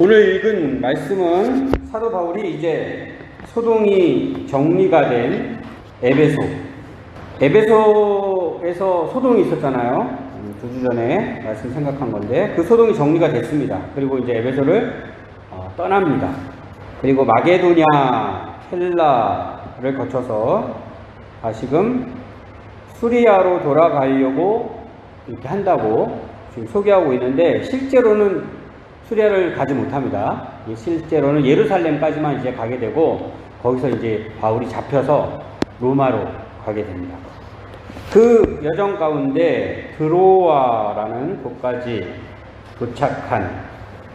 오늘 읽은 말씀은 사도 바울이 이제 소동이 정리가 된 에베소에서 소동이 있었잖아요. 2주 전에 말씀 생각한 건데 그 소동이 정리가 됐습니다. 그리고 이제 에베소를 떠납니다. 그리고 마게도냐, 헬라를 거쳐서 다시금 수리아로 돌아가려고 이렇게 한다고 지금 소개하고 있는데, 실제로는 수리아를 가지 못합니다. 실제로는 예루살렘까지만 이제 가게 되고, 거기서 이제 바울이 잡혀서 로마로 가게 됩니다. 그 여정 가운데 드로아라는 곳까지 도착한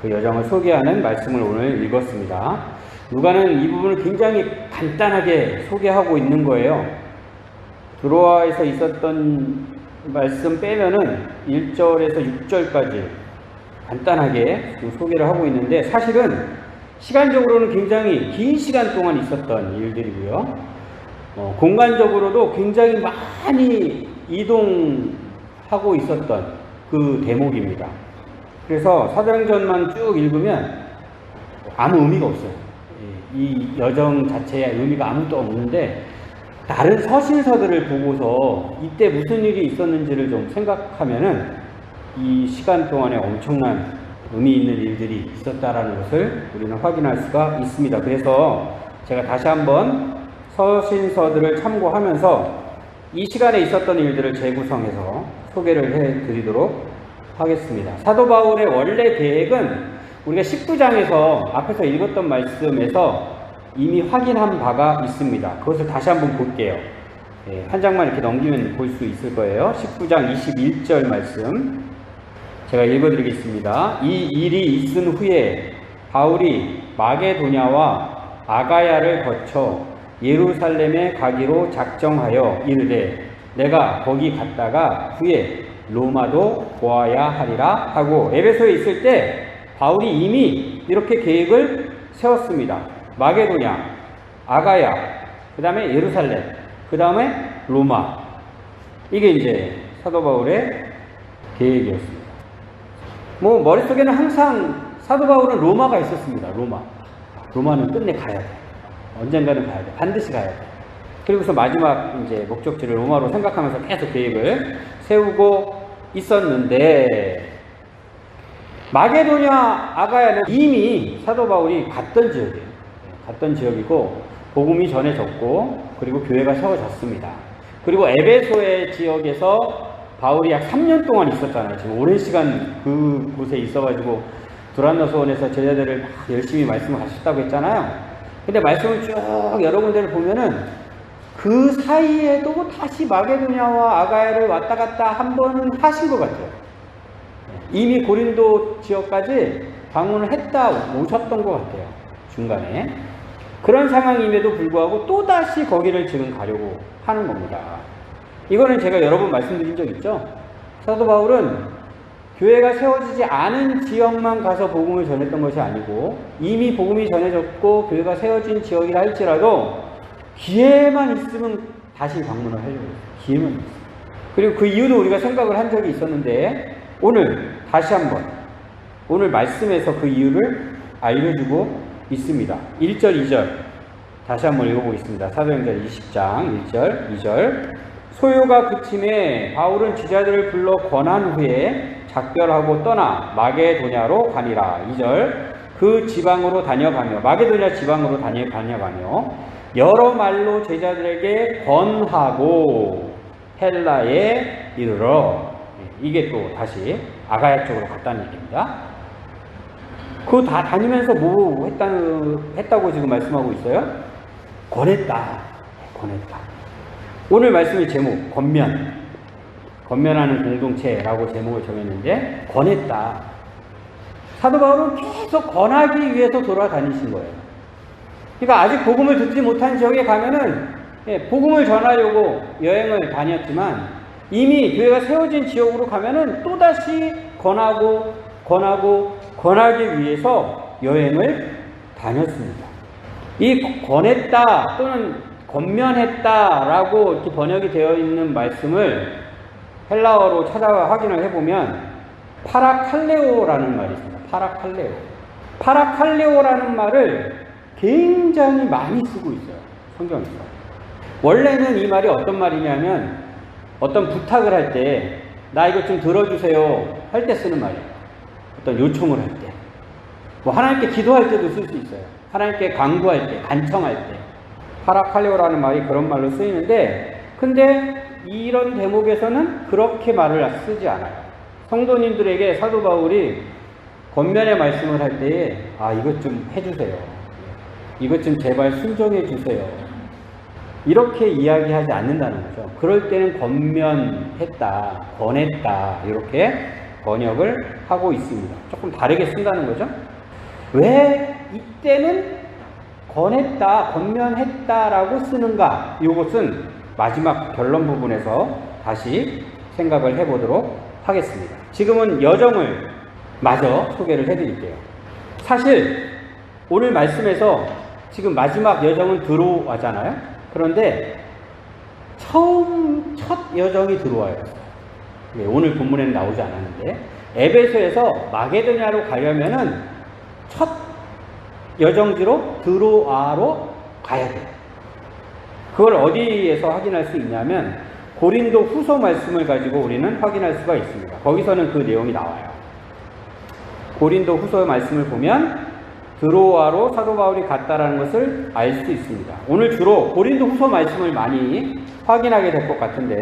그 여정을 소개하는 말씀을 오늘 읽었습니다. 누가는 이 부분을 굉장히 간단하게 소개하고 있는 거예요. 드로아에서 있었던 말씀 빼면은 1절에서 6절까지 간단하게 소개를 하고 있는데, 사실은 시간적으로는 굉장히 긴 시간 동안 있었던 일들이고요. 공간적으로도 굉장히 많이 이동하고 있었던 그 대목입니다. 그래서 사도행전만 쭉 읽으면 아무 의미가 없어요. 이 여정 자체의 의미가 아무것도 없는데, 다른 서신서들을 보고서 이때 무슨 일이 있었는지를 좀 생각하면은 이 시간 동안에 엄청난 의미 있는 일들이 있었다라는 것을 우리는 확인할 수가 있습니다. 그래서 제가 다시 한번 서신서들을 참고하면서 이 시간에 있었던 일들을 재구성해서 소개를 해드리도록 하겠습니다. 사도 바울의 원래 계획은 우리가 19장에서 앞에서 읽었던 말씀에서 이미 확인한 바가 있습니다. 그것을 다시 한번 볼게요. 한 장만 이렇게 넘기면 볼 수 있을 거예요. 19장 21절 말씀 제가 읽어드리겠습니다. 이 일이 있은 후에 바울이 마게도냐와 아가야를 거쳐 예루살렘에 가기로 작정하여 이르되 내가 거기 갔다가 후에 로마도 보아야 하리라 하고, 에베소에 있을 때 바울이 이미 이렇게 계획을 세웠습니다. 마게도냐, 아가야, 그 다음에 예루살렘, 그 다음에 로마. 이게 이제 사도 바울의 계획이었습니다. 머릿속에는 항상 사도 바울은 로마가 있었습니다. 로마는 끝내 가야 돼. 언젠가는 가야 돼. 반드시 가야 돼. 그리고서 마지막 이제 목적지를 로마로 생각하면서 계속 계획을 세우고 있었는데, 마게도냐, 아가야는 이미 사도 바울이 갔던 지역이고 복음이 전해졌고, 그리고 교회가 세워졌습니다. 그리고 에베소의 지역에서 바울이 약 3년 동안 있었잖아요. 지금 오랜 시간 그곳에 있어가지고 두란노소원에서 제자들을 막 열심히 말씀을 하셨다고 했잖아요. 근데 말씀을 쭉 여러 군데를 보면은 그 사이에도 다시 마게도냐와 아가야를 왔다 갔다 한 번은 하신 것 같아요. 이미 고린도 지역까지 방문을 오셨던 것 같아요. 중간에. 그런 상황임에도 불구하고 또다시 거기를 지금 가려고 하는 겁니다. 이거는 제가 여러 번 말씀드린 적 있죠? 사도 바울은 교회가 세워지지 않은 지역만 가서 복음을 전했던 것이 아니고, 이미 복음이 전해졌고 교회가 세워진 지역이라 할지라도 기회만 있으면 다시 방문을 하려고 해요. 기회만 있으면. 그리고 그 이유도 우리가 생각을 한 적이 있었는데, 오늘 다시 한번 오늘 말씀에서 그 이유를 알려주고 있습니다. 1절, 2절 다시 한번 읽어보겠습니다. 사도행전 20장 1절, 2절. 소요가 그침에 바울은 지자들을 불러 권한 후에 작별하고 떠나 마게도냐로 가니라. 2절. 그 지방으로 다녀가며, 마게도냐 지방으로 다녀가며 여러 말로 제자들에게 권하고 헬라에 이르러. 이게 또 다시 아가야 쪽으로 갔다는 얘기입니다. 그거 다 다니면서 뭐 했다고 지금 말씀하고 있어요? 권했다. 오늘 말씀의 제목, 권면하는 공동체라고 제목을 정했는데, 권했다. 사도 바울은 계속 권하기 위해서 돌아다니신 거예요. 그러니까 아직 복음을 듣지 못한 지역에 가면은 복음을 전하려고 여행을 다녔지만, 이미 교회가 세워진 지역으로 가면은 또다시 권하기 위해서 여행을 다녔습니다. 이 권했다 또는 권면했다라고 이렇게 번역이 되어 있는 말씀을 헬라어로 찾아 확인을 해보면 파라칼레오라는 말이 있습니다. 파라칼레오. 파라칼레오라는 말을 굉장히 많이 쓰고 있어요. 성경에서. 원래는 이 말이 어떤 말이냐면 어떤 부탁을 할 때 나 이거 좀 들어주세요 할 때 쓰는 말이에요. 어떤 요청을 할 때. 뭐 하나님께 기도할 때도 쓸 수 있어요. 하나님께 간구할 때, 간청할 때. 파라칼레오라는 말이 그런 말로 쓰이는데, 근데 이런 대목에서는 그렇게 말을 쓰지 않아요. 성도님들에게 사도 바울이 권면의 말씀을 할 때에 이것 좀 해주세요. 이것 좀 제발 순종해 주세요. 이렇게 이야기하지 않는다는 거죠. 그럴 때는 권면했다, 권했다 이렇게 번역을 하고 있습니다. 조금 다르게 쓴다는 거죠. 왜 이때는 권했다, 권면했다라고 쓰는가? 이것은 마지막 결론 부분에서 다시 생각을 해보도록 하겠습니다. 지금은 여정을 마저 소개를 해드릴게요. 사실 오늘 말씀에서 지금 마지막 여정은 들어와잖아요. 그런데 첫 여정이 들어와요. 오늘 본문에는 나오지 않았는데 에베소에서 마게도냐로 가려면은 첫 여정지로 드로아로 가야 돼요. 그걸 어디에서 확인할 수 있냐면 고린도 후서 말씀을 가지고 우리는 확인할 수가 있습니다. 거기서는 그 내용이 나와요. 고린도 후서 말씀을 보면 드로아로 사도 바울이 갔다라는 것을 알 수 있습니다. 오늘 주로 고린도 후서 말씀을 많이 확인하게 될 것 같은데,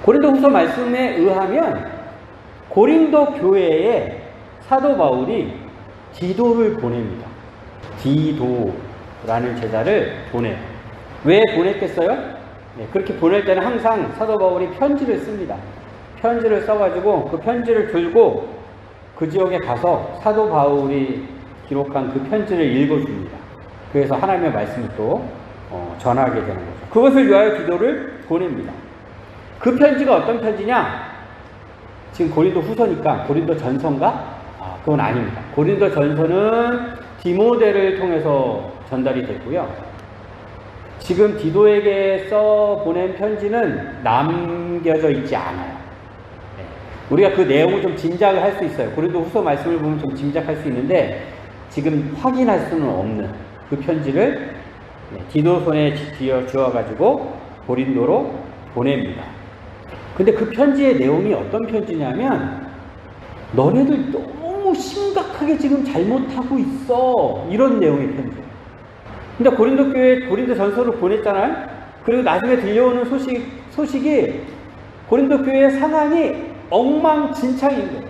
고린도 후서 말씀에 의하면 고린도 교회에 사도 바울이 디도를 보냅니다. 디도라는 제자를 보내요. 왜 보냈겠어요? 그렇게 보낼 때는 항상 사도 바울이 편지를 씁니다. 편지를 써가지고 그 편지를 들고 그 지역에 가서 사도 바울이 기록한 그 편지를 읽어줍니다. 그래서 하나님의 말씀을 또 전하게 되는 거죠. 그것을 위하여 디도를 보냅니다. 그 편지가 어떤 편지냐? 지금 고린도 후서니까 고린도 전서인가? 그건 아닙니다. 고린도 전서는 디모데를 통해서 전달이 됐고요. 지금 디도에게 써 보낸 편지는 남겨져 있지 않아요. 우리가 그 내용을 좀 짐작을 할 수 있어요. 고린도 후서 말씀을 보면 좀 짐작할 수 있는데 지금 확인할 수는 없는 그 편지를 디도 손에 쥐어가지고 고린도로 보냅니다. 근데 그 편지의 내용이 어떤 편지냐면 너네들 너무 심각하게 지금 잘못하고 있어, 이런 내용의 편지예요. 근데 고린도 교회에 고린도 전서를 보냈잖아요. 그리고 나중에 들려오는 소식이 고린도 교회의 상황이 엉망진창인 거예요.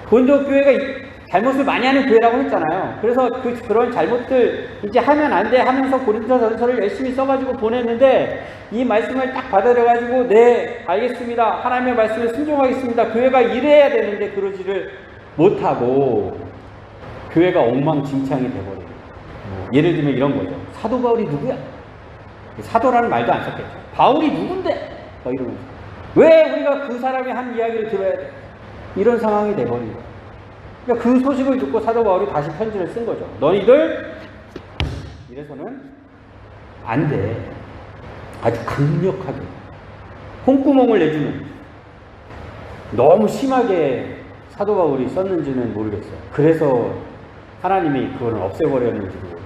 고린도 교회가 잘못을 많이 하는 교회라고 했잖아요. 그래서 그런 잘못들 이제 하면 안 돼 하면서 고린도 전서를 열심히 써가지고 보냈는데 이 말씀을 딱 받아들여가지고 네 알겠습니다, 하나님의 말씀에 순종하겠습니다, 교회가 이래야 되는데 그러지를 못하고 교회가 엉망진창이 돼버려요. 예를 들면 이런 거죠. 사도 바울이 누구야? 사도라는 말도 안 썼겠죠. 바울이 누군데? 이러면서 왜 우리가 그 사람이 한 이야기를 들어야 돼? 이런 상황이 돼버린 거예요. 그러니까 그 소식을 듣고 사도 바울이 다시 편지를 쓴 거죠. 너희들 이래서는 안 돼. 아주 강력하게 콩구멍을 내주는, 너무 심하게 사도 바울이 썼는지는 모르겠어요. 그래서 하나님이 그걸 없애버렸는지도 모르겠어요.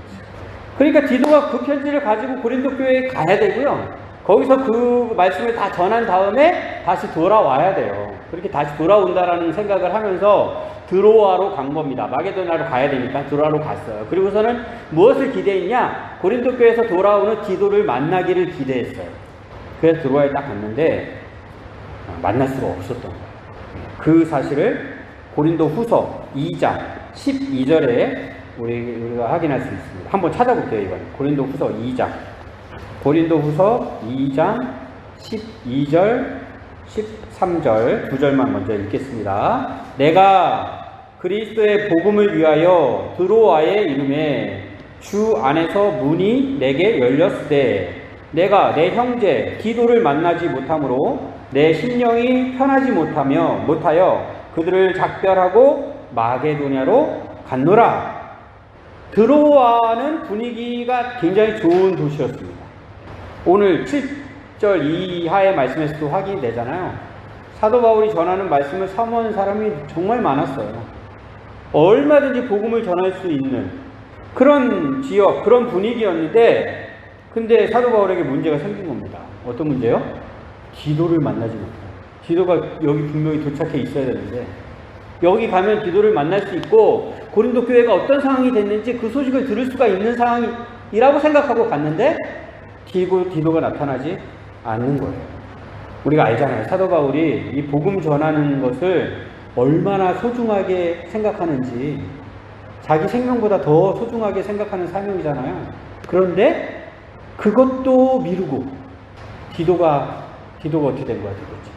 그러니까 디도가 그 편지를 가지고 고린도 교회에 가야 되고요. 거기서 그 말씀을 다 전한 다음에 다시 돌아와야 돼요. 그렇게 다시 돌아온다라는 생각을 하면서 드로아로 간 겁니다. 마게도냐로 가야 되니까 드로아로 갔어요. 그리고서는 무엇을 기대했냐? 고린도 교회에서 돌아오는 디도를 만나기를 기대했어요. 그래서 드로아에 딱 갔는데 만날 수가 없었던 거예요. 그 사실을 고린도 후서 2장 12절에 우리가 확인할 수 있습니다. 한번 찾아볼게요. 이번 고린도 후서 2장 고린도 후서 2장 12절 13절 두 절만 먼저 읽겠습니다. 내가 그리스도의 복음을 위하여 드로아에 이름에 주 안에서 문이 내게 열렸으되 내가 내 형제 디도를 만나지 못하므로 내 심령이 편하지 못하여 그들을 작별하고 마게도냐로 갔노라. 드로아는 분위기가 굉장히 좋은 도시였습니다. 오늘 7절 이하의 말씀에서도 확인이 되잖아요. 사도 바울이 전하는 말씀을 사모하는 사람이 정말 많았어요. 얼마든지 복음을 전할 수 있는 그런 지역, 그런 분위기였는데, 근데 사도 바울에게 문제가 생긴 겁니다. 어떤 문제요? 디도를 만나지 못해요. 디도가 여기 분명히 도착해 있어야 되는데, 여기 가면 디도를 만날 수 있고 고린도 교회가 어떤 상황이 됐는지 그 소식을 들을 수가 있는 상황이라고 생각하고 갔는데 디도가 나타나지 않는 거예요. 우리가 알잖아요. 사도 바울이 이 복음 전하는 것을 얼마나 소중하게 생각하는지, 자기 생명보다 더 소중하게 생각하는 사명이잖아요. 그런데 그것도 미루고 디도가 어떻게 된 거야 도대체.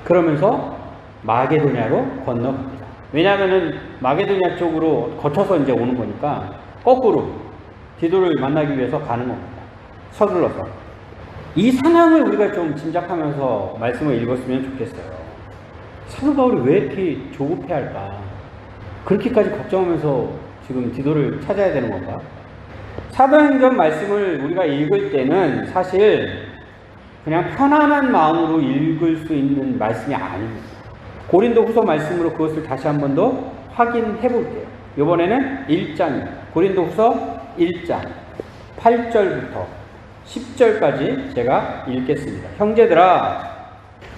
그러면서 마게도냐로 건너갑니다. 왜냐하면은 마게도냐 쪽으로 거쳐서 이제 오는 거니까 거꾸로 디도를 만나기 위해서 가는 겁니다. 서둘러서. 이 상황을 우리가 좀 짐작하면서 말씀을 읽었으면 좋겠어요. 사도 바울이 왜 이렇게 조급해할까? 그렇게까지 걱정하면서 지금 디도를 찾아야 되는 건가? 사도행전 말씀을 우리가 읽을 때는 사실 그냥 편안한 마음으로 읽을 수 있는 말씀이 아닙니다. 고린도 후서 말씀으로 그것을 다시 한 번 더 확인해 볼게요. 이번에는 1장입니다. 고린도 후서 1장 8절부터 10절까지 제가 읽겠습니다. 형제들아,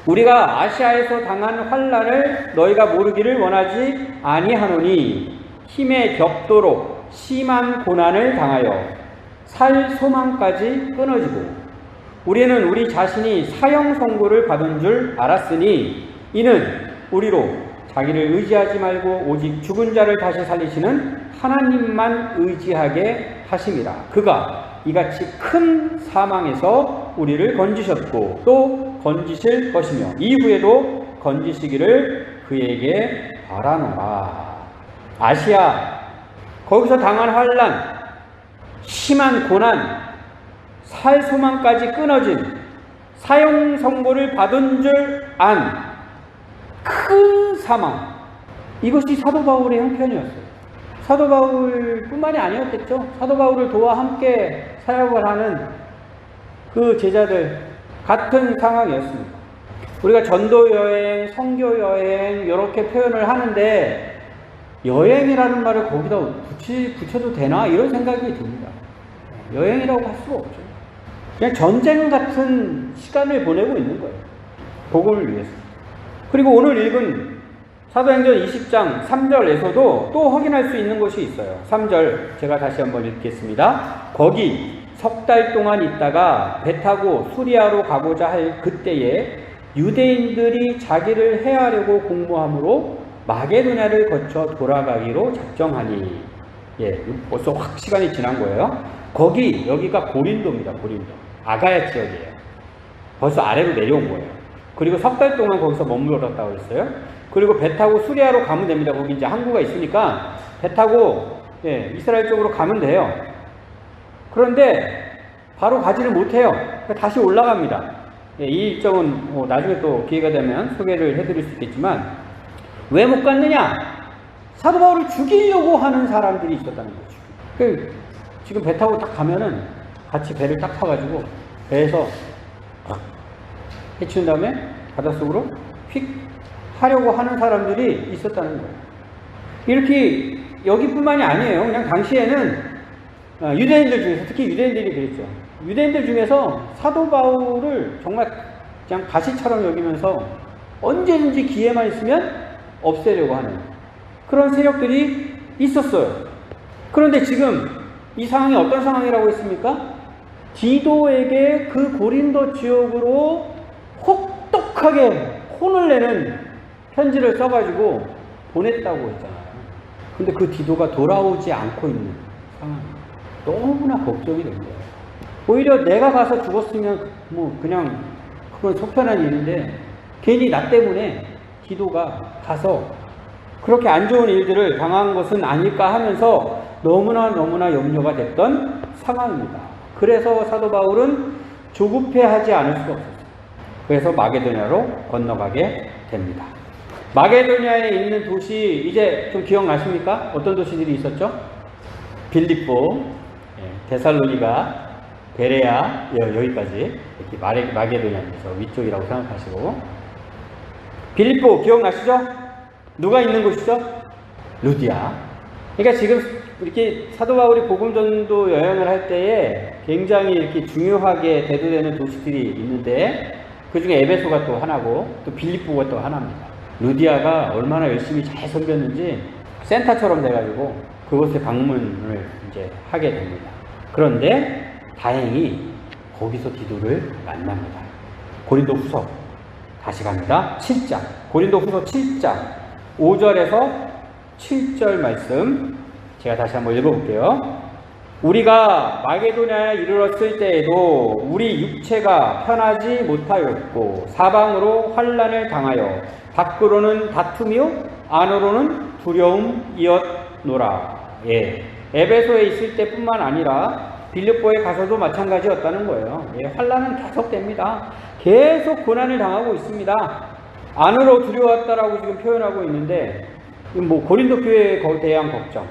우리가 아시아에서 당한 환난을 너희가 모르기를 원하지 아니하노니 힘에 격도로 심한 고난을 당하여 살 소망까지 끊어지고 우리는 우리 자신이 사형 선고를 받은 줄 알았으니 이는 우리로 자기를 의지하지 말고 오직 죽은 자를 다시 살리시는 하나님만 의지하게 하심이라. 그가 이같이 큰 사망에서 우리를 건지셨고 또 건지실 것이며 이후에도 건지시기를 그에게 바라노라. 아시아, 거기서 당한 환난, 심한 고난, 살 소망까지 끊어진, 사형 선고를 받은 줄 안 큰 사망, 이것이 사도 바울의 형편이었어요. 사도 바울뿐만이 아니었겠죠. 사도 바울을 도와 함께 사역을 하는 그 제자들 같은 상황이었습니다. 우리가 전도 여행, 선교 여행 이렇게 표현을 하는데 여행이라는 말을 거기다 붙여도 되나 이런 생각이 듭니다. 여행이라고 할 수가 없죠. 그냥 전쟁 같은 시간을 보내고 있는 거예요. 복음을 위해서. 그리고 오늘 읽은 사도행전 20장 3절에서도 또 확인할 수 있는 것이 있어요. 3절 제가 다시 한번 읽겠습니다. 거기 석 달 동안 있다가 배 타고 수리아로 가고자 할 그때에 유대인들이 자기를 해하려고 공모함으로 마게도냐를 거쳐 돌아가기로 작정하니, 벌써 확 시간이 지난 거예요. 여기가 고린도입니다. 고린도. 아가야 지역이에요. 벌써 아래로 내려온 거예요. 그리고 석 달 동안 거기서 머물렀다고 했어요. 그리고 배 타고 수리아로 가면 됩니다. 거기 이제 항구가 있으니까 배 타고 이스라엘 쪽으로 가면 돼요. 그런데 바로 가지를 못해요. 다시 올라갑니다. 이 일정은 나중에 또 기회가 되면 소개를 해드릴 수 있겠지만 왜 못 갔느냐? 사도 바울을 죽이려고 하는 사람들이 있었다는 거죠. 지금 배 타고 딱 가면은 같이 배를 딱 타가지고 배에서 해치운 다음에 바닷속으로 휙 하려고 하는 사람들이 있었다는 거예요. 이렇게 여기뿐만이 아니에요. 그냥 당시에는 유대인들 중에서, 특히 유대인들이 그랬죠. 유대인들 중에서 사도 바울을 정말 그냥 가시처럼 여기면서 언제든지 기회만 있으면 없애려고 하는 그런 세력들이 있었어요. 그런데 지금 이 상황이 어떤 상황이라고 했습니까? 디도에게 그 고린도 지역으로 혹독하게 혼을 내는 편지를 써가지고 보냈다고 했잖아요. 근데 그 디도가 돌아오지 않고 있는 상황이에요. 너무나 걱정이 된 거예요. 오히려 내가 가서 죽었으면 그냥 그건 속편한 일인데 괜히 나 때문에 디도가 가서 그렇게 안 좋은 일들을 당한 것은 아닐까 하면서 너무나 염려가 됐던 상황입니다. 그래서 사도 바울은 조급해하지 않을 수가 없었어요. 그래서 마게도냐로 건너가게 됩니다. 마게도냐에 있는 도시 이제 좀 기억나십니까? 어떤 도시들이 있었죠? 빌립보, 데살로니가, 베레아, 여기까지 이렇게 마게도냐에서 위쪽이라고 생각하시고, 빌립보 기억나시죠? 누가 있는 곳이죠? 루디아. 그러니까 지금 이렇게 사도 바울이 복음 전도 여행을 할 때에 굉장히 이렇게 중요하게 대두되는 도시들이 있는데 그 중에 에베소가 또 하나고 또 빌립보가 또 하나입니다. 루디아가 얼마나 열심히 잘 섬겼는지 센터처럼 돼가지고 그곳에 방문을 이제 하게 됩니다. 그런데 다행히 거기서 디도를 만납니다. 고린도 후서 다시 갑니다. 7장. 고린도 후서 7장 5절에서 7절 말씀 제가 다시 한번 읽어볼게요. 우리가 마게도냐에 이르렀을 때에도 우리 육체가 편하지 못하였고 사방으로 환난을 당하여 밖으로는 다툼이요 안으로는 두려움이었노라. 예. 에베소에 있을 때뿐만 아니라 빌립보에 가서도 마찬가지였다는 거예요. 예, 환난은 계속됩니다. 계속 고난을 당하고 있습니다. 안으로 두려웠다라고 지금 표현하고 있는데 뭐 고린도 교회에 대한 걱정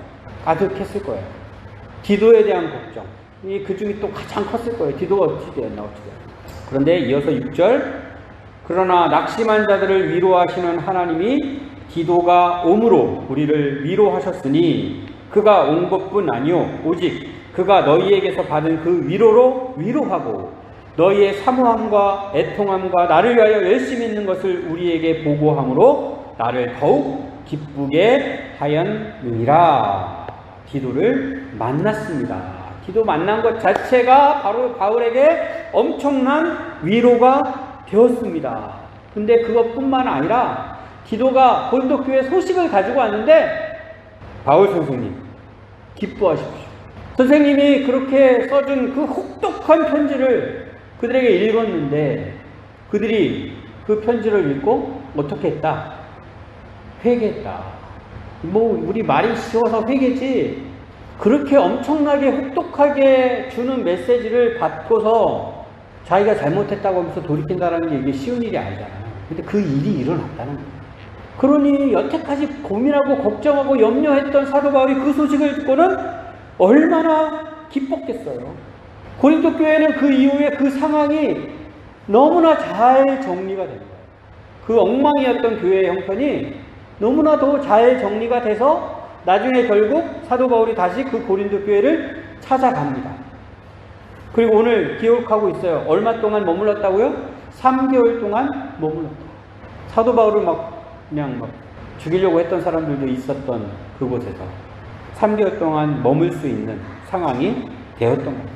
가득했을 거예요. 디도에 대한 걱정 그 중에 또 가장 컸을 거예요. 디도가 어찌 되었나 어찌 되었나. 그런데 이어서 6절 그러나 낙심한 자들을 위로하시는 하나님이 디도가 옴으로 우리를 위로하셨으니 그가 온 것뿐 아니요 오직 그가 너희에게서 받은 그 위로로 위로하고 너희의 사모함과 애통함과 나를 위하여 열심히 있는 것을 우리에게 보고함으로 나를 더욱 기쁘게 하였느니라. 디도를 만났습니다. 디도 만난 것 자체가 바로 바울에게 엄청난 위로가 되었습니다. 근데 그것뿐만 아니라 디도가 고린도 교회 소식을 가지고 왔는데 바울 선생님 기뻐하십시오. 선생님이 그렇게 써준 그 혹독한 편지를 그들에게 읽었는데 그들이 그 편지를 읽고 어떻게 했다? 회개했다. 뭐 우리 말이 쉬워서 회개지 그렇게 엄청나게 혹독하게 주는 메시지를 받고서 자기가 잘못했다고 하면서 돌이킨다는 게 이게 쉬운 일이 아니잖아요. 근데 그 일이 일어났다는 거예요. 그러니 여태까지 고민하고 걱정하고 염려했던 사도 바울이 그 소식을 듣고는 얼마나 기뻤겠어요. 고린도 교회는 그 이후에 그 상황이 너무나 잘 정리가 된 거예요. 그 엉망이었던 교회의 형편이 너무나도 잘 정리가 돼서 나중에 결국 사도 바울이 다시 그 고린도 교회를 찾아갑니다. 그리고 오늘 기록하고 있어요. 얼마 동안 머물렀다고요? 3개월 동안 머물렀다. 사도 바울을 그냥 죽이려고 했던 사람들도 있었던 그곳에서 3개월 동안 머물 수 있는 상황이 되었던 겁니다.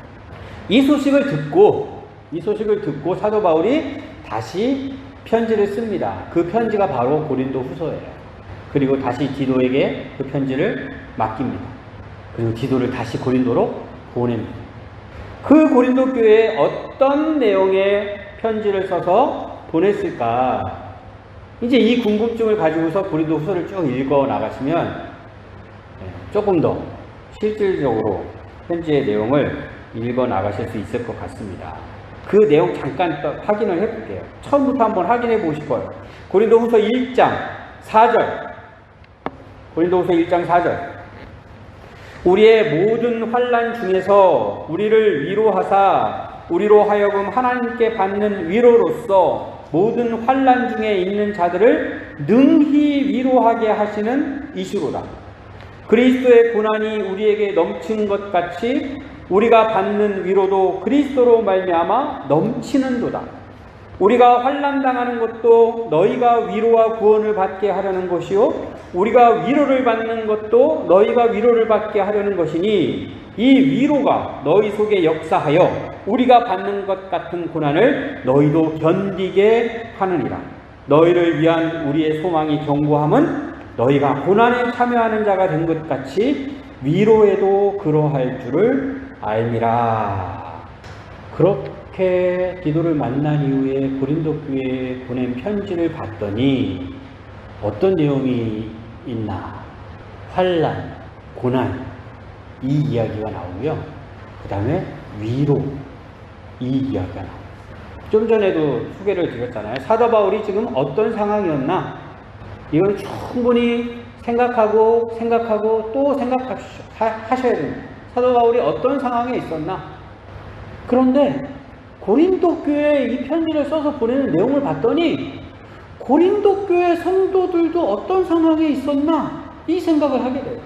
이 소식을 듣고 사도 바울이 다시 편지를 씁니다. 그 편지가 바로 고린도 후서예요. 그리고 다시 디도에게 그 편지를 맡깁니다. 그리고 디도를 다시 고린도로 보냅니다. 그 고린도 교회에 어떤 내용의 편지를 써서 보냈을까? 이제 이 궁금증을 가지고서 고린도 후서를 쭉 읽어 나가시면 조금 더 실질적으로 편지의 내용을 읽어 나가실 수 있을 것 같습니다. 그 내용 잠깐 확인을 해볼게요. 처음부터 한번 확인해 보실 거예요. 고린도후서 1장 4절. 고린도후서 1장 4절. 우리의 모든 환난 중에서 우리를 위로하사 우리로 하여금 하나님께 받는 위로로서 모든 환난 중에 있는 자들을 능히 위로하게 하시는 이시로다. 그리스도의 고난이 우리에게 넘친 것 같이 우리가 받는 위로도 그리스도로 말미암아 넘치는도다. 우리가 환난당하는 것도 너희가 위로와 구원을 받게 하려는 것이요 우리가 위로를 받는 것도 너희가 위로를 받게 하려는 것이니 이 위로가 너희 속에 역사하여 우리가 받는 것 같은 고난을 너희도 견디게 하느니라. 너희를 위한 우리의 소망이 견고함은 너희가 고난에 참여하는 자가 된 것 같이 위로에도 그러할 줄을 알미라. 그렇게 디도를 만난 이후에 고린도 교회에 보낸 편지를 봤더니 어떤 내용이 있나? 환난, 고난 이 이야기가 나오고요. 그 다음에 위로 이 이야기가 나옵니다. 좀 전에도 소개를 드렸잖아요. 사도 바울이 지금 어떤 상황이었나? 이건 충분히 생각하고 또 생각하셔야 됩니다. 사도 바울이 어떤 상황에 있었나? 그런데 고린도 교회에 이 편지를 써서 보내는 내용을 봤더니 고린도 교회 성도들도 어떤 상황에 있었나? 이 생각을 하게 돼요.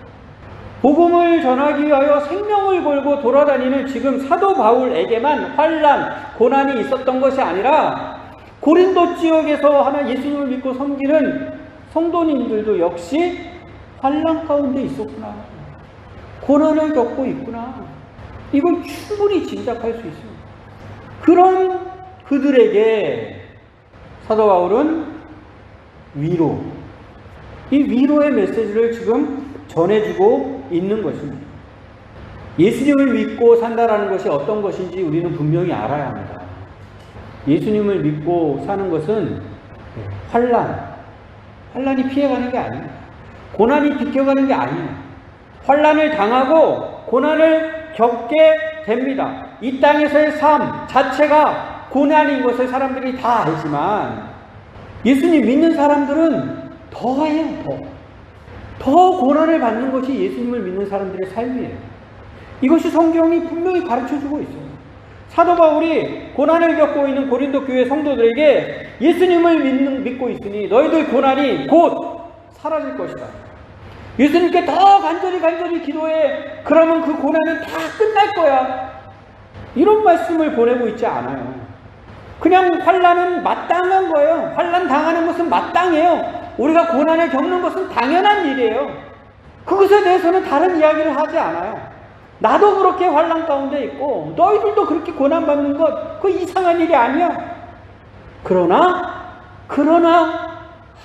복음을 전하기 위하여 생명을 걸고 돌아다니는 지금 사도 바울에게만 환난, 고난이 있었던 것이 아니라 고린도 지역에서 하나 예수님을 믿고 섬기는 성도님들도 역시 환난 가운데 있었구나. 고난을 겪고 있구나. 이걸 충분히 짐작할 수 있습니다. 그런 그들에게 사도 바울은 위로, 이 위로의 메시지를 지금 전해주고 있는 것입니다. 예수님을 믿고 산다라는 것이 어떤 것인지 우리는 분명히 알아야 합니다. 예수님을 믿고 사는 것은 환난이 피해가는 게 아닙니다. 고난이 비껴가는 게 아니에요. 환난을 당하고 고난을 겪게 됩니다. 이 땅에서의 삶 자체가 고난인 것을 사람들이 다 알지만 예수님 믿는 사람들은 더해요. 더 고난을 받는 것이 예수님을 믿는 사람들의 삶이에요. 이것이 성경이 분명히 가르쳐주고 있어요. 사도 바울이 고난을 겪고 있는 고린도 교회 성도들에게 예수님을 믿고 있으니 너희들 고난이 곧 사라질 것이다. 예수님께 더 간절히 기도해. 그러면 그 고난은 다 끝날 거야. 이런 말씀을 보내고 있지 않아요. 그냥 환난은 마땅한 거예요. 환난 당하는 것은 마땅해요. 우리가 고난을 겪는 것은 당연한 일이에요. 그것에 대해서는 다른 이야기를 하지 않아요. 나도 그렇게 환난 가운데 있고 너희들도 그렇게 고난받는 것, 그 이상한 일이 아니야. 그러나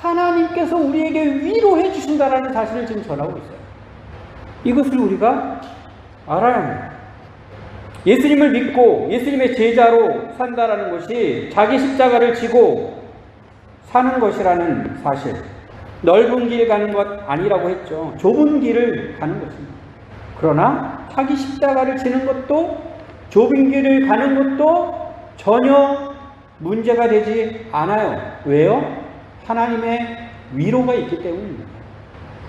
하나님께서 우리에게 위로해 주신다라는 사실을 지금 전하고 있어요. 이것을 우리가 알아야 합니다. 예수님을 믿고 예수님의 제자로 산다라는 것이 자기 십자가를 지고 사는 것이라는 사실. 넓은 길 가는 것 아니라고 했죠. 좁은 길을 가는 것입니다. 그러나 자기 십자가를 지는 것도, 좁은 길을 가는 것도 전혀 문제가 되지 않아요. 왜요? 하나님의 위로가 있기 때문입니다.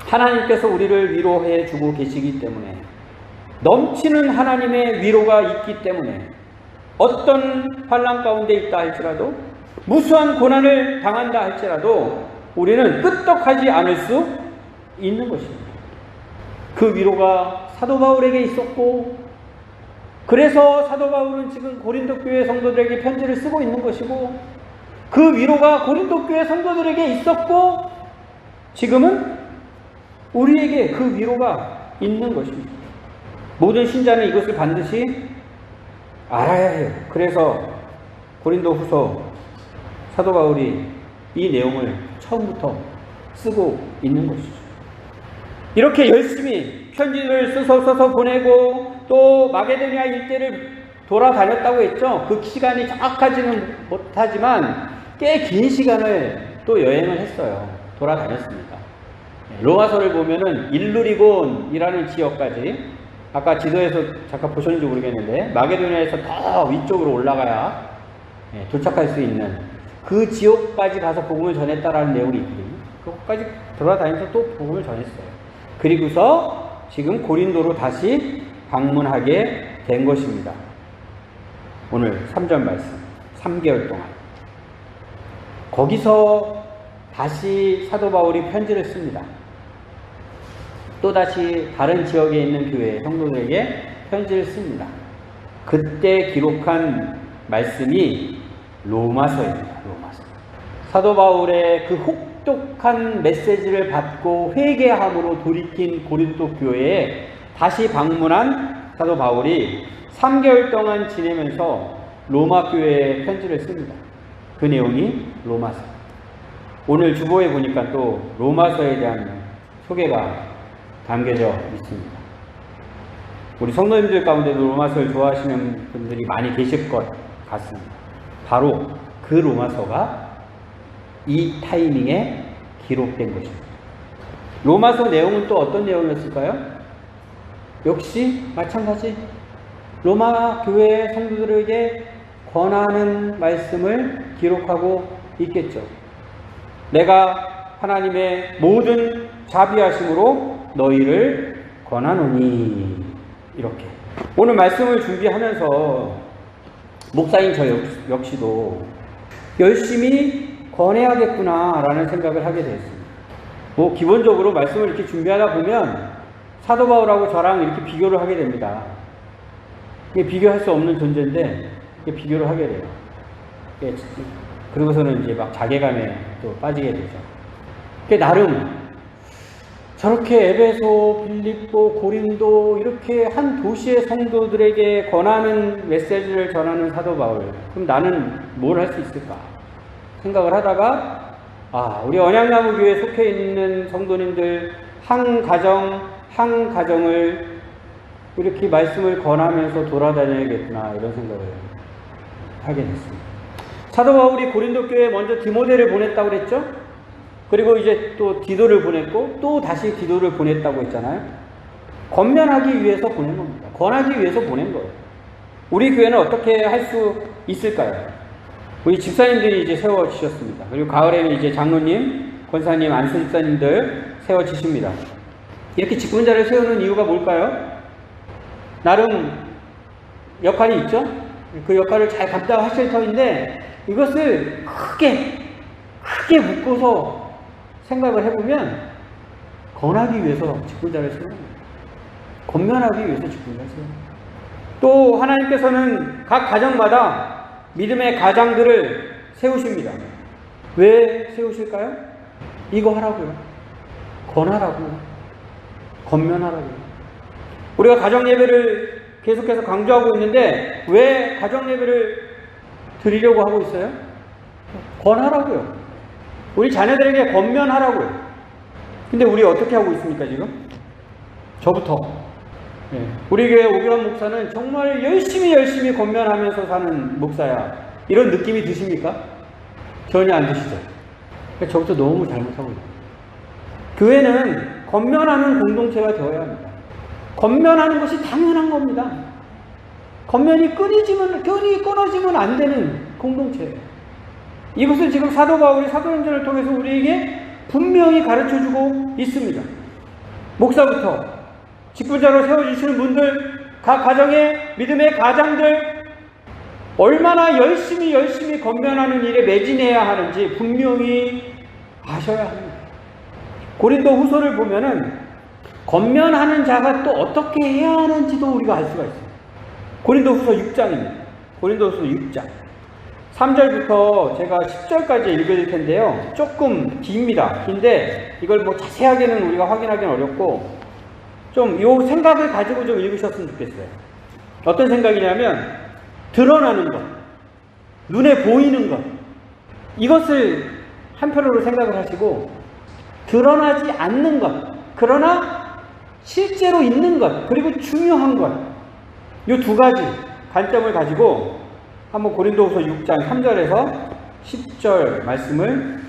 하나님께서 우리를 위로해 주고 계시기 때문에, 넘치는 하나님의 위로가 있기 때문에 어떤 환난 가운데 있다 할지라도, 무수한 고난을 당한다 할지라도 우리는 끄떡하지 않을 수 있는 것입니다. 그 위로가 사도 바울에게 있었고, 그래서 사도 바울은 지금 고린도 교회 성도들에게 편지를 쓰고 있는 것이고, 그 위로가 고린도 교회 성도들에게 있었고, 지금은 우리에게 그 위로가 있는 것입니다. 모든 신자는 이것을 반드시 알아야 해요. 그래서 고린도 후서 사도 바울이 이 내용을 처음부터 쓰고 있는 것이죠. 이렇게 열심히 편지를 써서 보내고 또 마게도니아 일대를 돌아다녔다고 했죠. 그 시간이 정확하지는 못하지만 꽤 긴 시간을 또 여행을 했어요. 돌아다녔습니다. 로마서를 보면은 일루리곤이라는 지역까지, 아까 지도에서 잠깐 보셨는지 모르겠는데 마게도니아에서 더 위쪽으로 올라가야 도착할 수 있는 그 지역까지 가서 복음을 전했다라는 내용이 있거든요. 그것까지 돌아다니면서 또 복음을 전했어요. 그리고서 지금 고린도로 다시 방문하게 된 것입니다. 오늘 3절 말씀, 3개월 동안 거기서 다시 사도 바울이 편지를 씁니다. 또다시 다른 지역에 있는 교회 성도들에게 편지를 씁니다. 그때 기록한 말씀이 로마서입니다. 로마서. 사도 바울의 그 혹독한 메시지를 받고 회개함으로 돌이킨 고린도 교회에 다시 방문한 사도 바울이 3개월 동안 지내면서 로마 교회에 편지를 씁니다. 그 내용이 로마서. 오늘 주보에 보니까 또 로마서에 대한 소개가 담겨져 있습니다. 우리 성도님들 가운데도 로마서를 좋아하시는 분들이 많이 계실 것 같습니다. 바로 그 로마서가 이 타이밍에 기록된 것입니다. 로마서 내용은 또 어떤 내용이었을까요? 역시 마찬가지 로마 교회 성도들에게 권하는 말씀을 기록하고 있겠죠. 내가 하나님의 모든 자비하심으로 너희를 권하노니. 이렇게 오늘 말씀을 준비하면서 목사인 저 역시도 열심히 권해야겠구나 라는 생각을 하게 됐습니다. 뭐 기본적으로 말씀을 이렇게 준비하다 보면 사도 바울하고 저랑 이렇게 비교를 하게 됩니다. 이게 비교할 수 없는 존재인데 이게 비교를 하게 돼요. 그러고서는 이제 막 자괴감에 또 빠지게 되죠. 그게 나름 저렇게 에베소, 빌립보, 고린도 이렇게 한 도시의 성도들에게 권하는 메시지를 전하는 사도 바울. 그럼 나는 뭘 할 수 있을까? 생각을 하다가 우리 언약나무 교회에 속해 있는 성도님들 한 가정을 이렇게 말씀을 권하면서 돌아다녀야겠구나 이런 생각을 하게 됐습니다. 사도 바울이 고린도 교회에 먼저 디모데를 보냈다고 그랬죠? 그리고 이제 또 디도를 보냈고 또 다시 디도를 보냈다고 했잖아요. 권면하기 위해서 보낸 겁니다. 권하기 위해서 보낸 거예요. 우리 교회는 어떻게 할 수 있을까요? 우리 집사님들이 이제 세워지셨습니다. 그리고 가을에는 이제 장로님, 권사님, 안수 집사님들 세워지십니다. 이렇게 직분자를 세우는 이유가 뭘까요? 나름 역할이 있죠? 그 역할을 잘 감당하실 터인데 이것을 크게 묶어서 생각을 해보면 권하기 위해서 직분자를 세우는 거예요. 권면하기 위해서 직분자를 세우는 거예요. 또 하나님께서는 각 가정마다 믿음의 가장들을 세우십니다. 왜 세우실까요? 이거 하라고요. 권하라고. 권면하라고. 우리가 가정예배를 계속해서 강조하고 있는데 왜 가정예배를 드리려고 하고 있어요? 권하라고요. 우리 자녀들에게 권면하라고요. 근데 우리 어떻게 하고 있습니까 지금? 저부터. 우리 교회 오기환 목사는 정말 열심히 권면하면서 사는 목사야. 이런 느낌이 드십니까? 전혀 안 드시죠? 저부터 너무 잘못하고 있어요. 교회는 권면하는 공동체가 되어야 합니다. 권면하는 것이 당연한 겁니다. 권면이 끊어지면 안 되는 공동체예요. 이것을 지금 사도 바울이 사도행전을 통해서 우리에게 분명히 가르쳐주고 있습니다. 목사부터 직분자로 세워주시는 분들, 각 가정의 믿음의 가장들 얼마나 열심히 권면하는 일에 매진해야 하는지 분명히 아셔야 합니다. 고린도 후서를 보면은 권면하는 자가 또 어떻게 해야 하는지도 우리가 알 수가 있어요. 고린도 후서 6장입니다. 고린도 후서 6장 3절부터 제가 10절까지 읽을 텐데요. 조금 깁니다. 긴데 이걸 뭐 자세하게는 우리가 확인하기는 어렵고 좀 이 생각을 가지고 좀 읽으셨으면 좋겠어요. 어떤 생각이냐면 드러나는 것, 눈에 보이는 것, 이것을 한편으로 생각을 하시고 드러나지 않는 것, 그러나 실제로 있는 것, 그리고 중요한 것, 이 두 가지 관점을 가지고 한번 고린도후서 6장 3절에서 10절 말씀을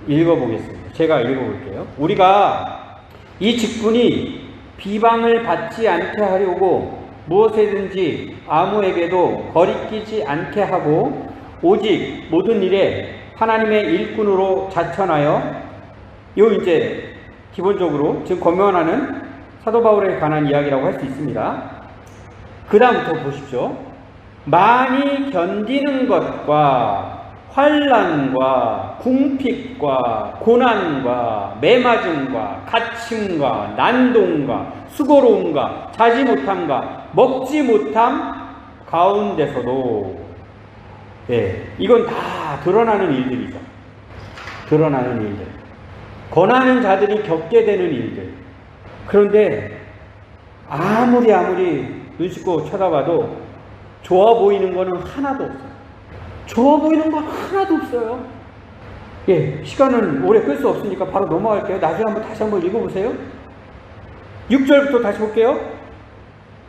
읽어보겠습니다. 제가 읽어볼게요. 우리가 이 직분이 비방을 받지 않게 하려고 무엇에든지 아무에게도 거리끼지 않게 하고 오직 모든 일에 하나님의 일꾼으로 자천하여 이제 기본적으로 지금 권면하는 사도 바울에 관한 이야기라고 할 수 있습니다. 그 다음부터 보십시오. 많이 견디는 것과 환난과 궁핍과 고난과 매맞음과 갇힘과 난동과 수고로움과 자지 못함과 먹지 못함 가운데서도 이건 다 드러나는 일들이죠. 드러나는 일들. 권하는 자들이 겪게 되는 일들. 그런데 아무리 눈 씻고 쳐다봐도 좋아 보이는 거는 하나도 없어요. 좋아 보이는 거 하나도 없어요. 시간은 오래 끌 수 없으니까 바로 넘어갈게요. 나중에 다시 한번 읽어보세요. 6절부터 다시 볼게요.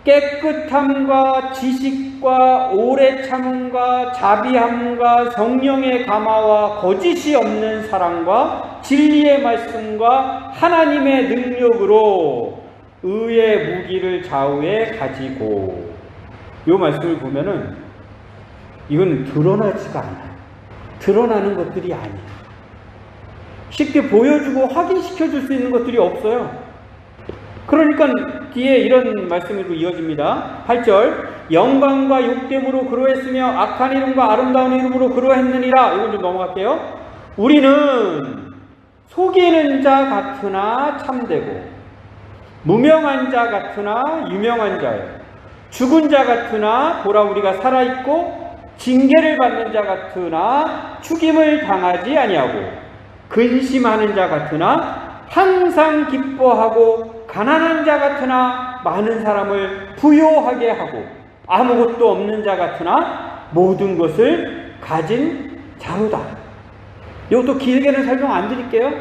깨끗함과 지식과 오래 참음과 자비함과 성령의 감화와 거짓이 없는 사랑과 진리의 말씀과 하나님의 능력으로 의의 무기를 좌우에 가지고, 이 말씀을 보면은 이건 드러나지가 않아요. 드러나는 것들이 아니에요. 쉽게 보여주고 확인시켜줄 수 있는 것들이 없어요. 그러니까 뒤에 이런 말씀이 또 이어집니다. 8절 영광과 욕됨으로 그러했으며 악한 이름과 아름다운 이름으로 그러했느니라. 이건 좀 넘어갈게요. 우리는 속이는 자 같으나 참되고 무명한 자 같으나 유명한 자요 죽은 자 같으나 보라 우리가 살아있고 징계를 받는 자 같으나 죽임을 당하지 아니하고 근심하는 자 같으나 항상 기뻐하고 가난한 자 같으나 많은 사람을 부요하게 하고 아무것도 없는 자 같으나 모든 것을 가진 자로다. 이것도 길게는 설명 안 드릴게요.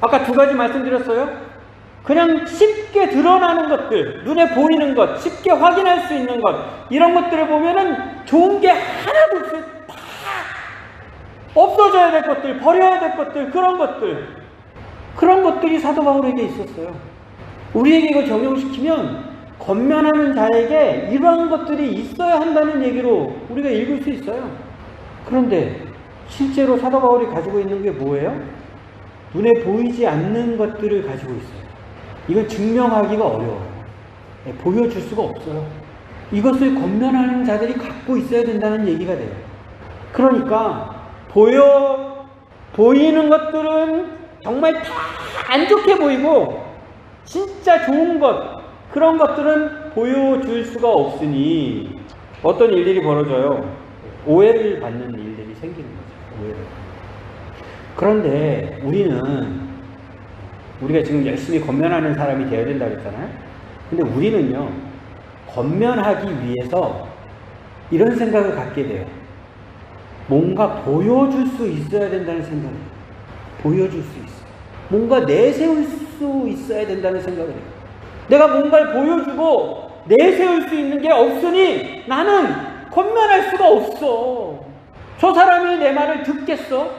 아까 두 가지 말씀드렸어요. 그냥 쉽게 드러나는 것들, 눈에 보이는 것, 쉽게 확인할 수 있는 것, 이런 것들을 보면은 좋은 게 하나도 없어요. 다 없어져야 될 것들, 버려야 될 것들, 그런 것들이 사도 바울에게 있었어요. 우리에게 이걸 적용시키면 권면하는 자에게 이러한 것들이 있어야 한다는 얘기로 우리가 읽을 수 있어요. 그런데 실제로 사도 바울이 가지고 있는 게 뭐예요? 눈에 보이지 않는 것들을 가지고 있어요. 이건 증명하기가 어려워요. 보여줄 수가 없어요. 이것을 권면하는 자들이 갖고 있어야 된다는 얘기가 돼요. 그러니까 보이는 것들은 정말 다 안 좋게 보이고 진짜 좋은 것, 그런 것들은 보여줄 수가 없으니 어떤 일들이 벌어져요. 오해를 받는 일들이 생기는 거죠. 오해를. 그런데 우리가 지금 열심히 권면하는 사람이 되어야 된다고 했잖아요. 근데 우리는요, 권면하기 위해서 이런 생각을 갖게 돼요. 뭔가 보여줄 수 있어야 된다는 생각이에요. 보여줄 수 있어요. 뭔가 내세울 수 있어야 된다는 생각을 해요. 내가 뭔가를 보여주고 내세울 수 있는 게 없으니 나는 권면할 수가 없어. 저 사람이 내 말을 듣겠어?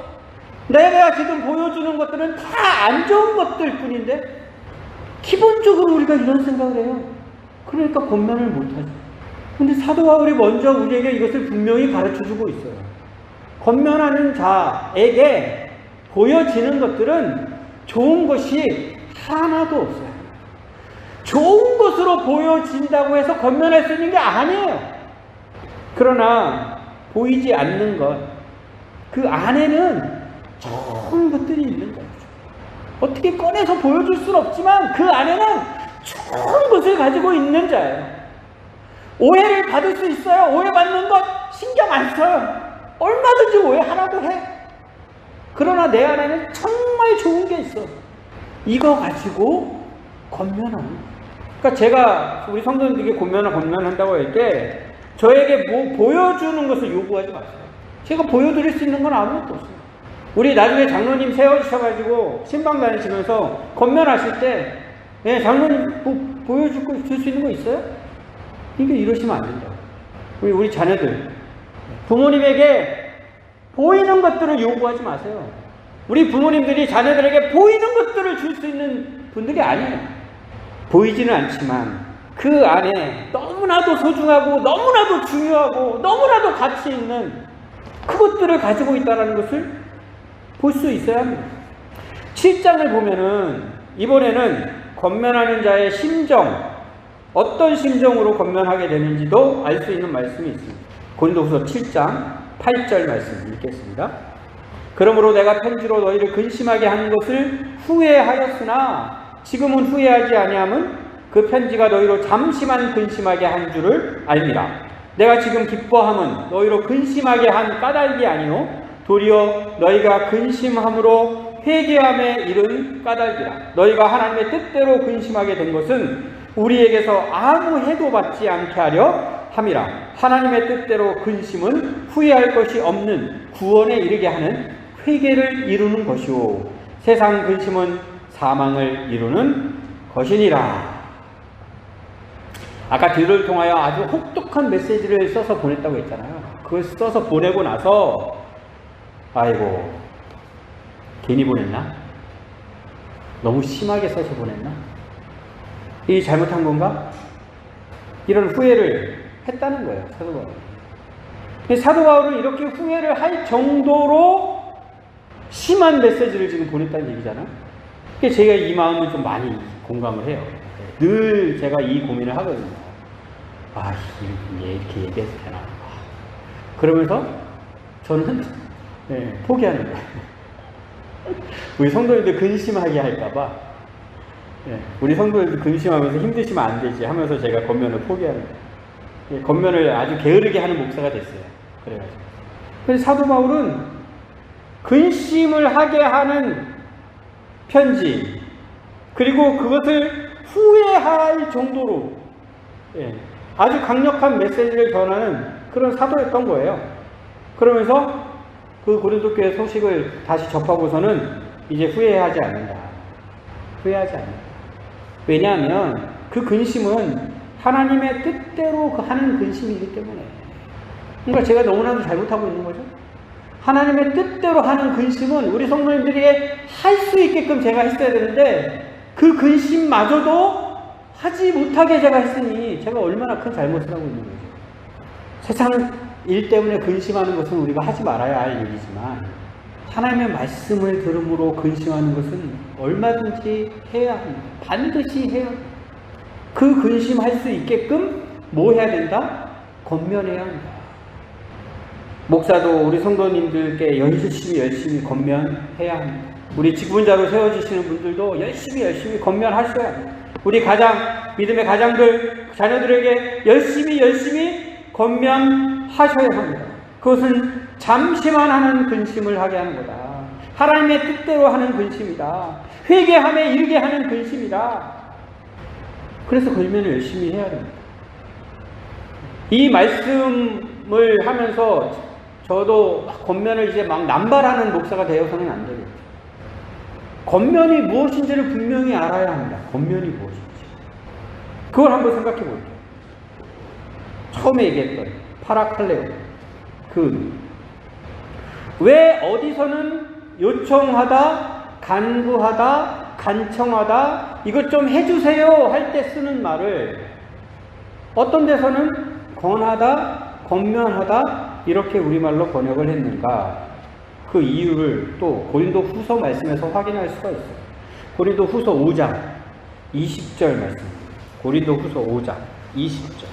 내가 지금 보여주는 것들은 다 안 좋은 것들 뿐인데 기본적으로 우리가 이런 생각을 해요. 그러니까 권면을 못하죠. 근데 사도 바울이 먼저 우리에게 이것을 분명히 가르쳐주고 있어요. 권면하는 자에게 보여지는 것들은 좋은 것이 하나도 없어요. 좋은 것으로 보여진다고 해서 권면할 수 있는 게 아니에요. 그러나 보이지 않는 것, 그 안에는 좋은 것들이 있는 거죠. 어떻게 꺼내서 보여줄 수는 없지만 그 안에는 좋은 것을 가지고 있는 자예요. 오해를 받을 수 있어요. 오해받는 것 신경 안 써요. 얼마든지 오해하라고 해. 그러나 내 안에는 정말 좋은 게 있어. 이거 가지고 권면하는 거예요. 그러니까 제가 우리 성도님들에게 권면한다고 할 때 저에게 보여주는 것을 요구하지 마세요. 제가 보여드릴 수 있는 건 아무것도 없어요. 우리 나중에 장로님 세워주셔가지고 신방 다니시면서 권면하실 때 장로님 보여줄 수 있는 거 있어요? 그러니까 이러시면 안 된다. 우리 자녀들 부모님에게 보이는 것들을 요구하지 마세요. 우리 부모님들이 자녀들에게 보이는 것들을 줄 수 있는 분들이 아니에요. 보이지는 않지만 그 안에 너무나도 소중하고 너무나도 중요하고 너무나도 가치 있는 그것들을 가지고 있다는 것을 볼 수 있어야 합니다. 7장을 보면은 이번에는 권면하는 자의 심정, 어떤 심정으로 권면하게 되는지도 알 수 있는 말씀이 있습니다. 고린도후서 7장 8절 말씀 읽겠습니다. 그러므로 내가 편지로 너희를 근심하게 한 것을 후회하였으나 지금은 후회하지 아니함은 그 편지가 너희로 잠시만 근심하게 한 줄을 알미라. 내가 지금 기뻐함은 너희로 근심하게 한 까닭이 아니요 도리어 너희가 근심함으로 회개함에 이른 까닭이라. 너희가 하나님의 뜻대로 근심하게 된 것은 우리에게서 아무 해도 받지 않게 하려 함이라. 하나님의 뜻대로 근심은 후회할 것이 없는 구원에 이르게 하는 회개를 이루는 것이오. 세상 근심은 사망을 이루는 것이니라. 아까 뒤를 통하여 아주 혹독한 메시지를 써서 보냈다고 했잖아요. 그걸 써서 보내고 나서 아이고 괜히 보냈나? 너무 심하게 써서 보냈나? 이 잘못한 건가? 이런 후회를 했다는 거예요. 사도 바울은. 사도 바울은 이렇게 후회를 할 정도로 심한 메시지를 지금 보냈다는 얘기잖아요. 제가 이 마음을 좀 많이 공감을 해요. 늘 제가 이 고민을 하거든요. 이렇게 얘기해도 되나? 그러면서 저는 포기하는 거예요. 우리 성도님들 근심하게 할까봐, 예, 우리 성도님들 근심하면서 힘드시면 안 되지 하면서 제가 겉면을 포기합니다. 예, 겉면을 아주 게으르게 하는 목사가 됐어요. 그래가지고. 그래서 사도 바울은 근심을 하게 하는 편지, 그리고 그것을 후회할 정도로, 예, 아주 강력한 메시지를 전하는 그런 사도였던 거예요. 그러면서 그 고린도 교회 소식을 다시 접하고서는 이제 후회하지 않는다. 후회하지 않는다. 왜냐하면 그 근심은 하나님의 뜻대로 하는 근심이기 때문에. 그러니까 제가 너무나도 잘못하고 있는 거죠. 하나님의 뜻대로 하는 근심은 우리 성도님들에게 할 수 있게끔 제가 했어야 되는데, 그 근심마저도 하지 못하게 제가 했으니 제가 얼마나 큰 잘못을 하고 있는 거죠. 세상 일 때문에 근심하는 것은 우리가 하지 말아야 할 일이지만, 하나님의 말씀을 들음으로 근심하는 것은 얼마든지 해야 합니다. 반드시 해야 합니다. 그 근심할 수 있게끔 뭐 해야 된다? 권면해야 합니다. 목사도 우리 성도님들께 열심히 권면해야 합니다. 우리 직분자로 세워주시는 분들도 열심히 권면하셔야 합니다. 우리 가장, 믿음의 가장들, 자녀들에게 열심히 권면하셔야 합니다. 그것은 잠시만 하는 근심을 하게 하는 거다. 하나님의 뜻대로 하는 근심이다. 회개함에 이르게 하는 근심이다. 그래서 권면을 열심히 해야 됩니다. 이 말씀을 하면서 저도 권면을 이제 막 남발하는 목사가 되어서는 안 되겠죠. 권면이 무엇인지를 분명히 알아야 합니다. 권면이 무엇인지. 그걸 한번 생각해 볼게요. 처음에 얘기했던 파라칼레오. 왜 어디서는 요청하다, 간구하다, 간청하다, 이것 좀 해주세요 할 때 쓰는 말을 어떤 데서는 권하다, 권면하다 이렇게 우리말로 번역을 했는가? 그 이유를 또 고린도 후서 말씀에서 확인할 수가 있어요. 고린도 후서 5장 20절 말씀. 고린도 후서 5장 20절.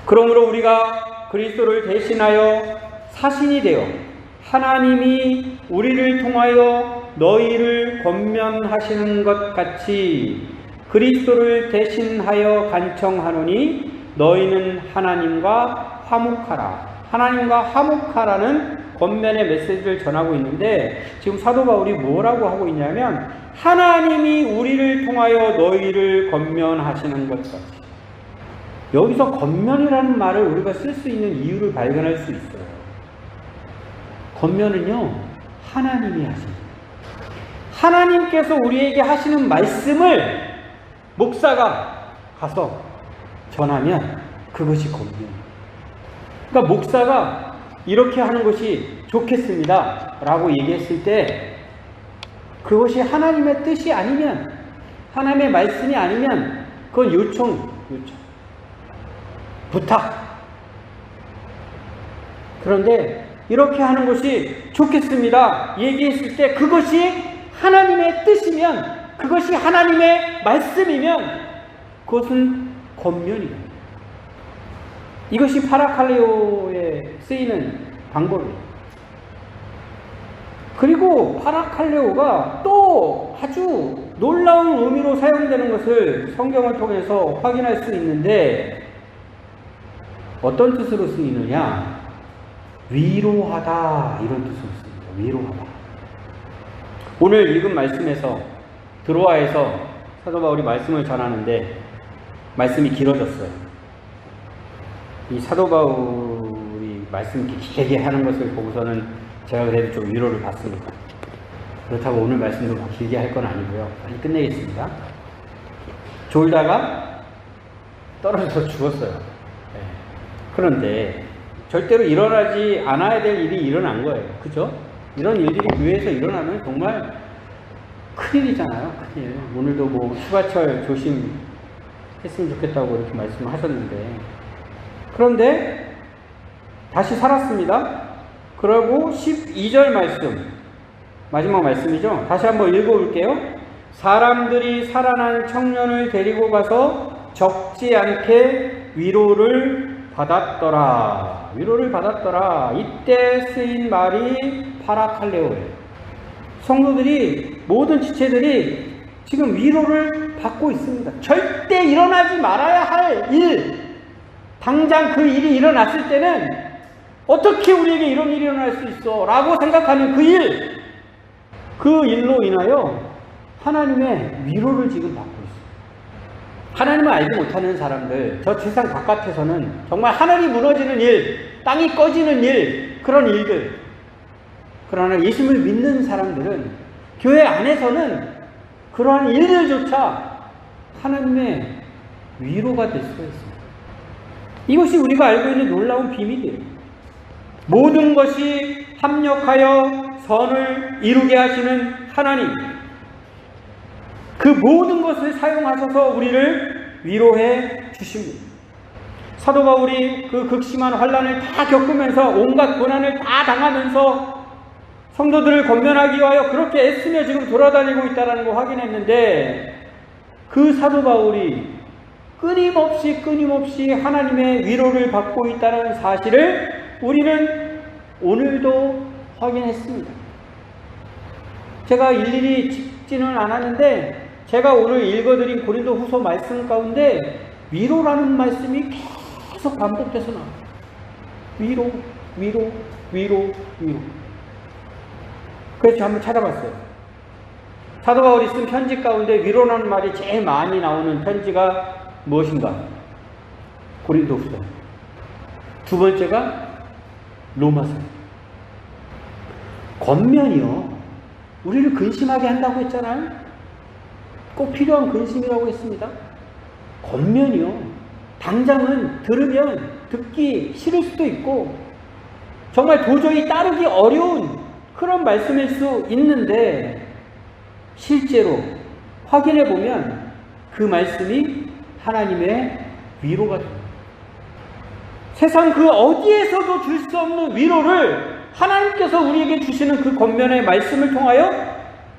그러므로 우리가 그리스도를 대신하여 사신이 되어 하나님이 우리를 통하여 너희를 권면하시는 것 같이 그리스도를 대신하여 간청하노니 너희는 하나님과 화목하라. 하나님과 화목하라는 권면의 메시지를 전하고 있는데, 지금 사도 바울이 뭐라고 하고 있냐면 하나님이 우리를 통하여 너희를 권면하시는 것 같이. 여기서 권면이라는 말을 우리가 쓸 수 있는 이유를 발견할 수 있어요. 권면은요, 하나님이 하십니다. 하나님께서 우리에게 하시는 말씀을 목사가 가서 전하면 그것이 권면입니다. 그러니까 목사가 이렇게 하는 것이 좋겠습니다 라고 얘기했을 때 그것이 하나님의 뜻이 아니면, 하나님의 말씀이 아니면 그건 요청, 부탁. 그런데 이렇게 하는 것이 좋겠습니다 얘기했을 때 그것이 하나님의 뜻이면, 그것이 하나님의 말씀이면 그것은 권면이다. 이것이 파라칼레오에 쓰이는 방법이에요. 그리고 파라칼레오가 또 아주 놀라운 의미로 사용되는 것을 성경을 통해서 확인할 수 있는데, 어떤 뜻으로 쓰이느냐? 위로하다, 이런 뜻으로 쓰입니다. 위로하다. 오늘 읽은 말씀에서 드로아에서 사도 바울이 말씀을 전하는데 말씀이 길어졌어요. 이 사도 바울이 말씀 길게 하는 것을 보고서는 제가 그래도 좀 위로를 받습니다. 그렇다고 오늘 말씀도 막 길게 할 건 아니고요. 빨리 끝내겠습니다. 졸다가 떨어져서 죽었어요. 네. 그런데 절대로 일어나지 않아야 될 일이 일어난 거예요. 그죠? 이런 일들이 교회에서 일어나면 정말 큰일이잖아요. 큰일. 오늘도 뭐 휴가철 조심했으면 좋겠다고 이렇게 말씀하셨는데, 그런데 다시 살았습니다. 그리고 12절 말씀, 마지막 말씀이죠. 다시 한번 읽어볼게요. 사람들이 살아난 청년을 데리고 가서 적지 않게 위로를 받았더라. 위로를 받았더라. 이때 쓰인 말이 파라칼레오예요. 성도들이, 모든 지체들이 지금 위로를 받고 있습니다. 절대 일어나지 말아야 할 일, 당장 그 일이 일어났을 때는 어떻게 우리에게 이런 일이 일어날 수 있어? 라고 생각하는 그 일, 그 일로 인하여 하나님의 위로를 지금 받고 있어요. 하나님을 알지 못하는 사람들, 저 세상 바깥에서는 정말 하늘이 무너지는 일, 땅이 꺼지는 일, 그런 일들. 그러나 예수님을 믿는 사람들은 교회 안에서는 그러한 일들조차 하나님의 위로가 될 수가 있습니다. 이것이 우리가 알고 있는 놀라운 비밀이에요. 모든 것이 합력하여 선을 이루게 하시는 하나님, 그 모든 것을 사용하셔서 우리를 위로해 주십니다. 사도 바울이 그 극심한 환난을 다 겪으면서, 온갖 고난을 다 당하면서 성도들을 권면하기 위하여 그렇게 애쓰며 지금 돌아다니고 있다는 거 확인했는데, 그 사도 바울이 끊임없이 하나님의 위로를 받고 있다는 사실을 우리는 오늘도 확인했습니다. 제가 일일이 짚지는 않았는데, 제가 오늘 읽어드린 고린도 후서 말씀 가운데 위로라는 말씀이 계속 반복돼서 나와요. 위로. 그래서 한번 찾아봤어요. 사도 바울이 쓴 편지 가운데 위로라는 말이 제일 많이 나오는 편지가 무엇인가? 고린도 후서. 두 번째가 로마서. 권면이요, 우리를 근심하게 한다고 했잖아요. 꼭 필요한 근심이라고 했습니다. 권면이요, 당장은 들으면 듣기 싫을 수도 있고 정말 도저히 따르기 어려운 그런 말씀일 수 있는데, 실제로 확인해 보면 그 말씀이 하나님의 위로가 됩니다. 세상 그 어디에서도 줄 수 없는 위로를 하나님께서 우리에게 주시는 그 권면의 말씀을 통하여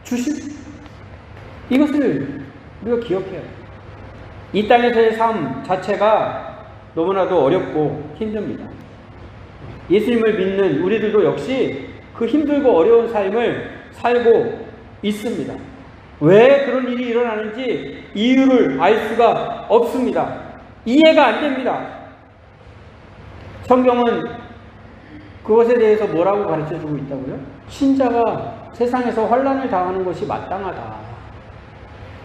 주십니다. 이것을 우리가 기억해야 해요. 이 땅에서의 삶 자체가 너무나도 어렵고 힘듭니다. 예수님을 믿는 우리들도 역시 그 힘들고 어려운 삶을 살고 있습니다. 왜 그런 일이 일어나는지 이유를 알 수가 없습니다. 이해가 안 됩니다. 성경은 그것에 대해서 뭐라고 가르쳐주고 있다고요? 신자가 세상에서 환난을 당하는 것이 마땅하다.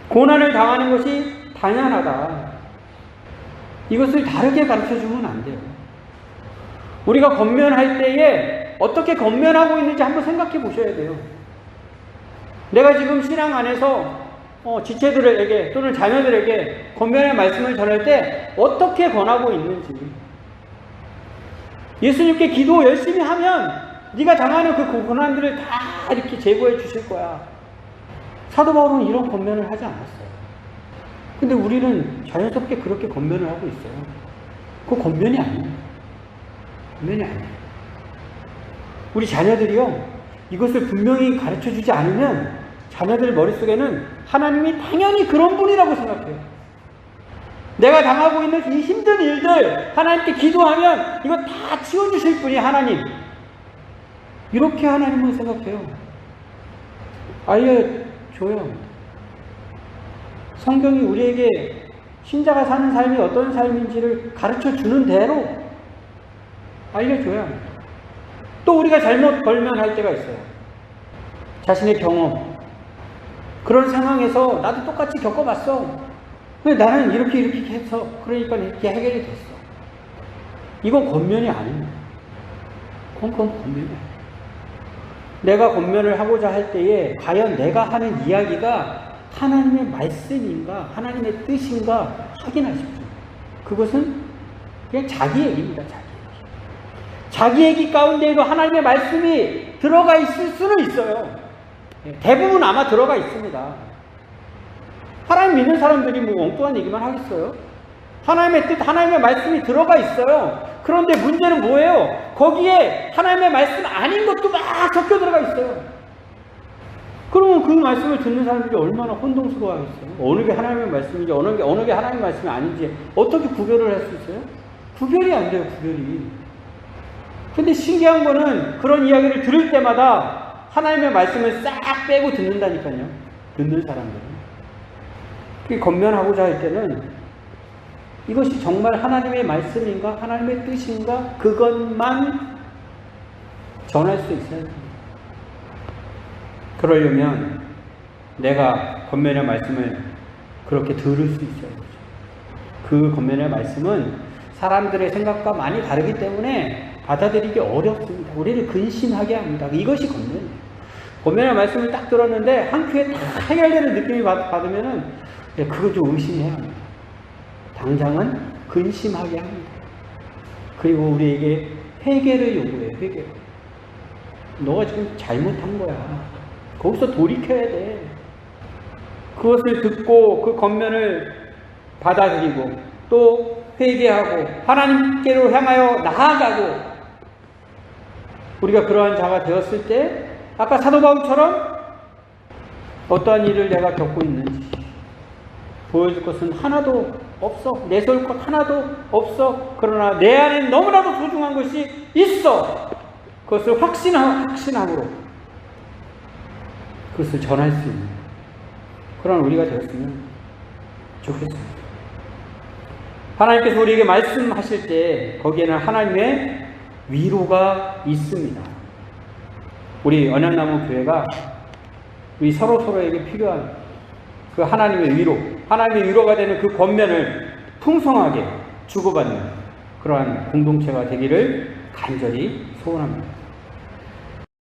고난을 당하는 것이 당연하다. 이것을 다르게 가르쳐주면 안 돼요. 우리가 권면할 때에 어떻게 권면하고 있는지 한번 생각해 보셔야 돼요. 내가 지금 신앙 안에서 지체들에게 또는 자녀들에게 권면의 말씀을 전할 때 어떻게 권하고 있는지. 예수님께 기도 열심히 하면 네가 당하는 그 고난들을 다 이렇게 제거해 주실 거야. 사도 바울은 이런 권면을 하지 않았어요. 근데 우리는 자연스럽게 그렇게 권면을 하고 있어요. 그거 권면이 아니에요. 권면이 아니에요. 우리 자녀들이요, 이것을 분명히 가르쳐주지 않으면 자녀들 머릿속에는 하나님이 당연히 그런 분이라고 생각해요. 내가 당하고 있는 이 힘든 일들 하나님께 기도하면 이거 다 치워주실 분이 하나님, 이렇게 하나님은 생각해요. 알려줘요. 성경이 우리에게 신자가 사는 삶이 어떤 삶인지를 가르쳐주는 대로 알려줘야 합니다. 또 우리가 잘못 권면할 때가 있어요. 자신의 경험, 그런 상황에서 나도 똑같이 겪어봤어. 근데 나는 이렇게 해서 그러니까 이렇게 해결이 됐어. 이건 권면이 아닙니다. 그건 권면이 아니에요. 내가 권면을 하고자 할 때에 과연 내가 하는 이야기가 하나님의 말씀인가 하나님의 뜻인가 확인하십시오. 그것은 그냥 자기 얘기입니다. 자기 얘기 가운데에도 하나님의 말씀이 들어가 있을 수는 있어요. 대부분 아마 들어가 있습니다. 하나님 믿는 사람들이 뭐 엉뚱한 얘기만 하겠어요? 하나님의 뜻, 하나님의 말씀이 들어가 있어요. 그런데 문제는 뭐예요? 거기에 하나님의 말씀 아닌 것도 막 섞여 들어가 있어요. 그러면 그 말씀을 듣는 사람들이 얼마나 혼동스러워하겠어요? 어느 게 하나님의 말씀인지 어느 게 하나님의 말씀이 아닌지 어떻게 구별을 할 수 있어요? 구별이 안 돼요, 구별이. 근데 신기한 거는 그런 이야기를 들을 때마다 하나님의 말씀을 싹 빼고 듣는다니까요. 듣는 사람들은. 그 권면하고자 할 때는 이것이 정말 하나님의 말씀인가? 하나님의 뜻인가? 그것만 전할 수 있어야 됩니다. 그러려면 내가 권면의 말씀을 그렇게 들을 수 있어야 되죠. 그 권면의 말씀은 사람들의 생각과 많이 다르기 때문에 받아들이기 어렵습니다. 우리를 근심하게 합니다. 이것이 권면이에요. 권면의 말씀을 딱 들었는데 한 큐에 다 해결되는 느낌이 받으면은 그거 좀 의심해야 합니다. 당장은 근심하게 합니다. 그리고 우리에게 회개를 요구해요. 회개. 너가 지금 잘못한 거야. 거기서 돌이켜야 돼. 그것을 듣고 그 권면을 받아들이고 또 회개하고 하나님께로 향하여 나아가고 우리가 그러한 자가 되었을 때 아까 사도 바울처럼 어떠한 일을 내가 겪고 있는지 보여줄 것은 하나도 없어. 내세울 것 하나도 없어. 그러나 내 안에 너무나도 소중한 것이 있어. 그것을 확신함으로 그것을 전할 수 있는 그런 우리가 되었으면 좋겠습니다. 하나님께서 우리에게 말씀하실 때 거기에는 하나님의 위로가 있습니다. 우리 언약나무 교회가 우리 서로에게 필요한 그 하나님의 위로, 하나님의 위로가 되는 그 권면을 풍성하게 주고받는 그러한 공동체가 되기를 간절히 소원합니다.